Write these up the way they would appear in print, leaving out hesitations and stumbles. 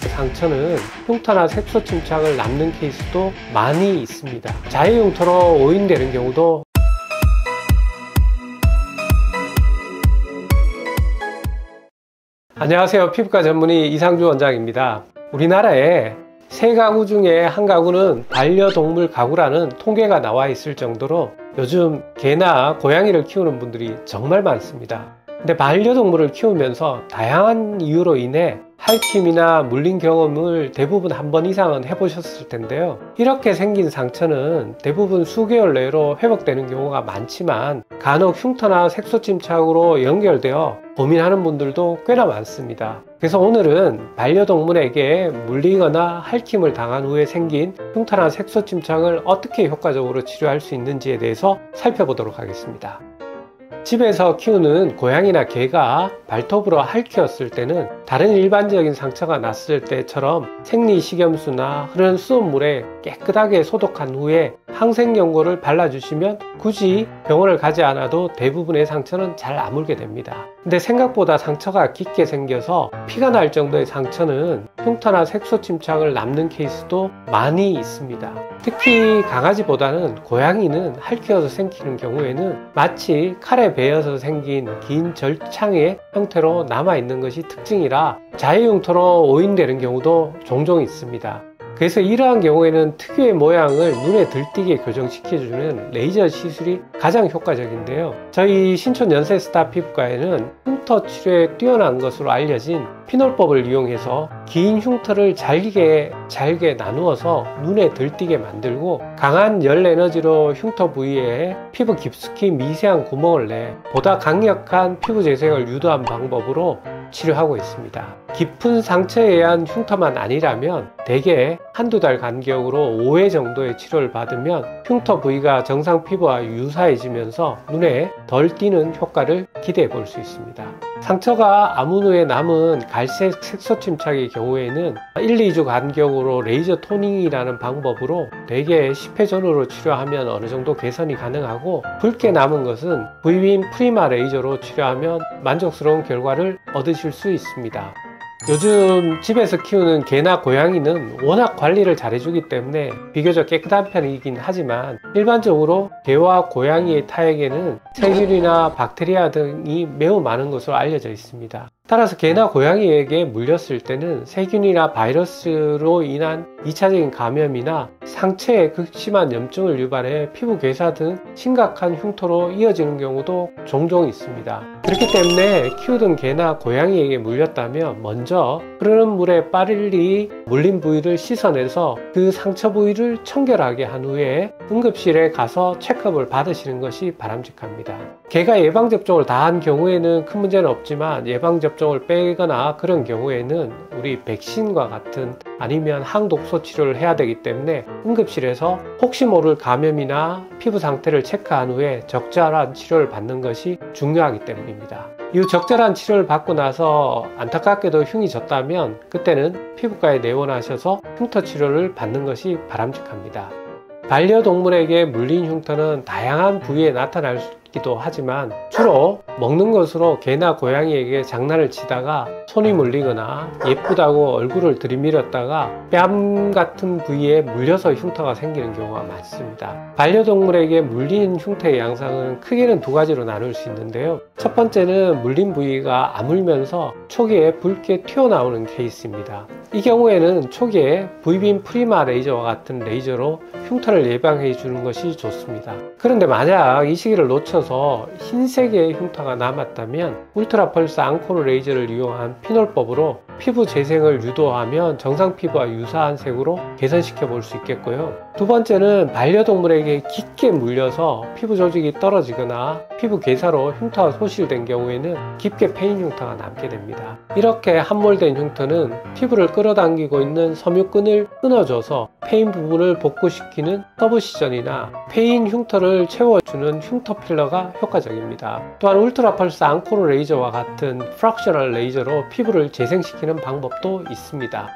상처는 흉터나 색소 침착을 남는 케이스도 많이 있습니다. 자해 흉터로 오인되는 경우도 안녕하세요. 피부과 전문의 이상주 원장입니다. 우리나라에 3가구 중에 1가구는 반려동물 가구라는 통계가 나와 있을 정도로 요즘 개나 고양이를 키우는 분들이 정말 많습니다. 근데 반려동물을 키우면서 다양한 이유로 인해 핥힘이나 물린 경험을 대부분 한 번 이상은 해보셨을 텐데요. 이렇게 생긴 상처는 대부분 수개월 내로 회복되는 경우가 많지만 간혹 흉터나 색소 침착으로 연결되어 고민하는 분들도 꽤나 많습니다. 그래서 오늘은 반려동물에게 물리거나 핥힘을 당한 후에 생긴 흉터나 색소 침착을 어떻게 효과적으로 치료할 수 있는지에 대해서 살펴보도록 하겠습니다. 집에서 키우는 고양이나 개가 발톱으로 핥혔을 때는 다른 일반적인 상처가 났을 때처럼 생리식염수나 흐르는 수돗물에 깨끗하게 소독한 후에 항생연고를 발라주시면 굳이 병원을 가지 않아도 대부분의 상처는 잘 아물게 됩니다. 근데 생각보다 상처가 깊게 생겨서 피가 날 정도의 상처는 흉터나 색소 침착을 남는 케이스도 많이 있습니다. 특히 강아지보다는 고양이는 핥혀서 생기는 경우에는 마치 칼에 베어서 생긴 긴 절창의 형태로 남아있는 것이 특징이라 자해 흉터로 오인되는 경우도 종종 있습니다. 그래서 이러한 경우에는 특유의 모양을 눈에 들띄게 교정시켜주는 레이저 시술이 가장 효과적인데요. 저희 신촌 연세스타 피부과에는 흉터 치료에 뛰어난 것으로 알려진 피놀법을 이용해서 긴 흉터를 잘게 나누어서 눈에 들띄게 만들고 강한 열 에너지로 흉터 부위에 피부 깊숙이 미세한 구멍을 내 보다 강력한 피부 재생을 유도한 방법으로 치료하고 있습니다. 깊은 상처에 의한 흉터만 아니라면 대개 한두 달 간격으로 5회 정도의 치료를 받으면 흉터 부위가 정상 피부와 유사해지면서 눈에 덜 띄는 효과를 기대해 볼 수 있습니다. 상처가 아문 후에 남은 갈색 색소 침착의 경우에는 1-2주 간격으로 레이저 토닝이라는 방법으로 대개 10회 전후로 치료하면 어느 정도 개선이 가능하고 붉게 남은 것은 V빔 프리마 레이저로 치료하면 만족스러운 결과를 얻으실 수 있습니다. 요즘 집에서 키우는 개나 고양이는 워낙 관리를 잘해주기 때문에 비교적 깨끗한 편이긴 하지만 일반적으로 개와 고양이의 타액에는 세균이나 박테리아 등이 매우 많은 것으로 알려져 있습니다. 따라서 개나 고양이에게 물렸을 때는 세균이나 바이러스로 인한 2차적인 감염이나 상체에 극심한 염증을 유발해 피부 괴사 등 심각한 흉터로 이어지는 경우도 종종 있습니다. 그렇기 때문에 키우던 개나 고양이에게 물렸다면 먼저 흐르는 물에 빨리 물린 부위를 씻어내서 그 상처 부위를 청결하게 한 후에 응급실에 가서 체크업을 받으시는 것이 바람직합니다. 개가 예방접종을 다 한 경우에는 큰 문제는 없지만 예방접종을 빼거나 그런 경우에는 우리 백신과 같은 아니면 항독소 치료를 해야 되기 때문에 응급실에서 혹시 모를 감염이나 피부 상태를 체크한 후에 적절한 치료를 받는 것이 중요하기 때문입니다. 이 적절한 치료를 받고 나서 안타깝게도 흉이 졌다면 그때는 피부과에 내원하셔서 흉터 치료를 받는 것이 바람직합니다. 반려동물에게 물린 흉터는 다양한 부위에 나타날 수도 하지만 주로 먹는 것으로 개나 고양이에게 장난을 치다가 손이 물리거나 예쁘다고 얼굴을 들이밀었다가 뺨 같은 부위에 물려서 흉터가 생기는 경우가 많습니다. 반려동물에게 물린 흉터의 양상은 크게는 2가지로 나눌 수 있는데요. 첫 번째는 물린 부위가 아물면서 초기에 붉게 튀어나오는 케이스입니다. 이 경우에는 초기에 V빔 프리마 레이저와 같은 레이저로 흉터를 예방해 주는 것이 좋습니다. 그런데 만약 이 시기를 놓쳐서 흰색의 흉터가 남았다면 울트라 펄스 앙코르 레이저를 이용한 피놀법으로 피부 재생을 유도하면 정상 피부와 유사한 색으로 개선시켜 볼 수 있겠고요. 두 번째는 반려동물에게 깊게 물려서 피부 조직이 떨어지거나 피부 괴사로 흉터가 소실된 경우에는 깊게 패인 흉터가 남게 됩니다. 이렇게 함몰된 흉터는 피부를 끌어당기고 있는 섬유끈을 끊어줘서 패인 부분을 복구시키는 서브시전이나 패인 흉터를 채워주는 흉터 필러가 효과적입니다. 또한 울트라 펄스 앙코르 레이저와 같은 프랙셔널 레이저로 피부를 재생시키는 방법도 있습니다.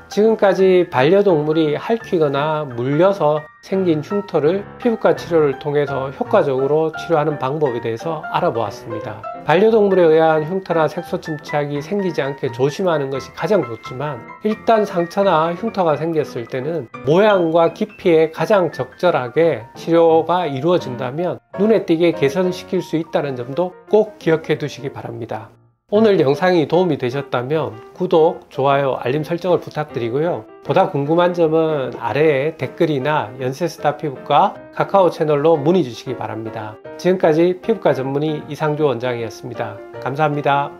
지금까지 반려동물이 핥히거나 물려서 생긴 흉터를 피부과 치료를 통해서 효과적으로 치료하는 방법에 대해서 알아보았습니다. 반려동물에 의한 흉터나 색소 침착이 생기지 않게 조심하는 것이 가장 좋지만, 일단 상처나 흉터가 생겼을 때는 모양과 깊이에 가장 적절하게 치료가 이루어진다면 눈에 띄게 개선시킬 수 있다는 점도 꼭 기억해 두시기 바랍니다. 오늘 영상이 도움이 되셨다면 구독, 좋아요, 알림 설정을 부탁드리고요. 보다 궁금한 점은 아래에 댓글이나 연세스타 피부과 카카오 채널로 문의 주시기 바랍니다. 지금까지 피부과 전문의 이상조 원장이었습니다. 감사합니다.